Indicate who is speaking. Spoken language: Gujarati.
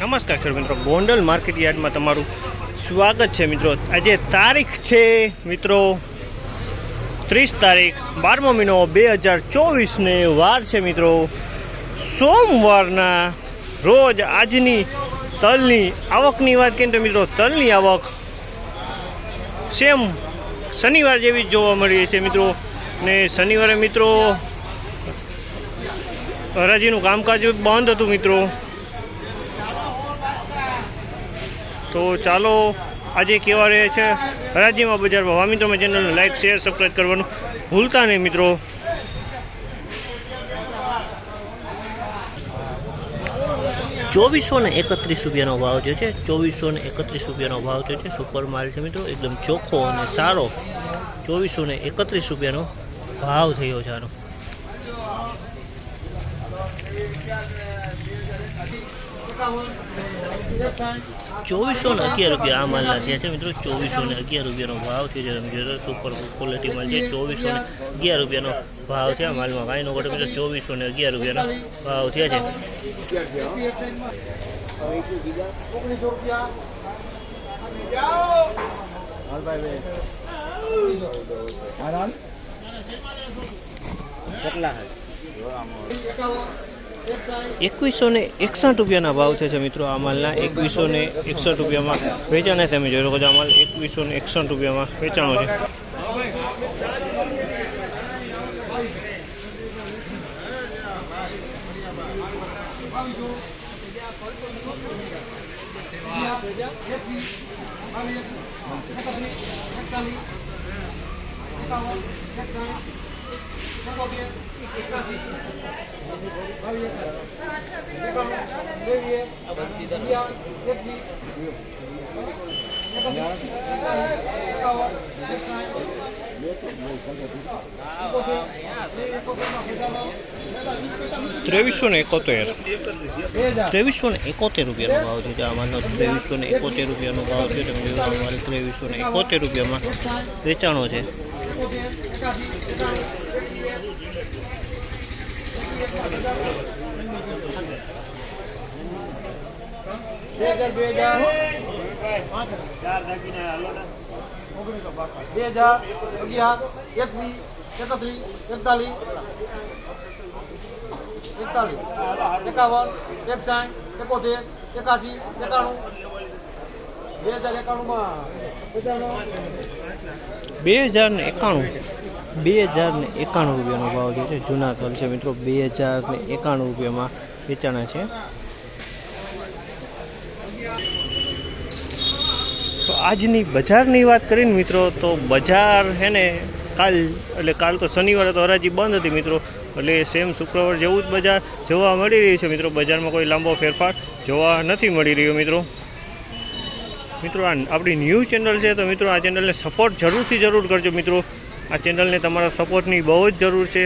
Speaker 1: નમસ્કાર ખેડૂત મિત્રો, ગોંડલ માર્કેટ યાર્ડમાં તમારું સ્વાગત છે મિત્રો। આજે તારીખ છે મિત્રો 30 તારીખ 12મો મહિનો 2024 ને વાર છે મિત્રો સોમવારના રોજ। આજની તલની આવકની વાત કરીએ તો મિત્રો તલની આવક સેમ શનિવાર જેવી જોવા મળી છે મિત્રો। ને શનિવારે મિત્રો હરાજીનું કામકાજ બંધ હતું મિત્રો। તો ચાલો આજે કેવા રહે છે હરાજીમાં બજાર ભાવ મિત્રો। મેં ચેનલને લાઈક શેર સબસ્ક્રાઈબ કરવાનું ભૂલતા નહીં મિત્રો। 2431 રૂપિયાનો ભાવ જે છે 2431 રૂપિયાનો ભાવ જે છે સુપર માલ છે મિત્રો। એકદમ ચોખ્ખો અને સારો 2431 રૂપિયાનો ભાવ થયો છે આનો। 2411 રૂપિયા આ માલના થયા છે મિત્રો। 2411 રૂપિયાનો ભાવ છે જે સુપર ક્વોલિટી માલ છે। 2411 રૂપિયાનો ભાવ છે આ માલમાં કાંઈ નો ઘટે મિત્રો। 2411 રૂપિયાનો ભાવ થયા છે। 2161 રૂપિયાના ભાવ છે મિત્રો આ માલના। 2161 રૂપિયામાં વેચાણ તમે જોઈ શકો છો। આ માલ 2161 રૂપિયામાં વેચાણો છે। ₹2371 રૂપિયાનો ભાવ છે આ માલનો। 2371 રૂપિયાનો ભાવ છે તમે જોયું। આ માલ 2371 રૂપિયામાં વેચાણો છે। ₹2091 રૂપિયાનો ભાવ જે છે જૂના તલ છે મિત્રો। 2091 રૂપિયામાં વેચાણા છે। તો આજની બજારની વાત કરીને મિત્રો તો બજાર છે ને કાલ તો શનિવારે તો હરાજી બંધ હતી મિત્રો। એટલે સેમ શુક્રવાર જેવું જ બજાર જોવા મળી રહ્યું છે મિત્રો। બજારમાં કોઈ લાંબો ફેરફાર જોવા નથી મળી રહ્યો મિત્રો। આ આપણી ન્યૂ ચેનલ છે તો મિત્રો આ ચેનલને સપોર્ટ જરૂર કરજો મિત્રો। આ ચેનલને તમારા સપોર્ટની બહુ જ જરૂર છે।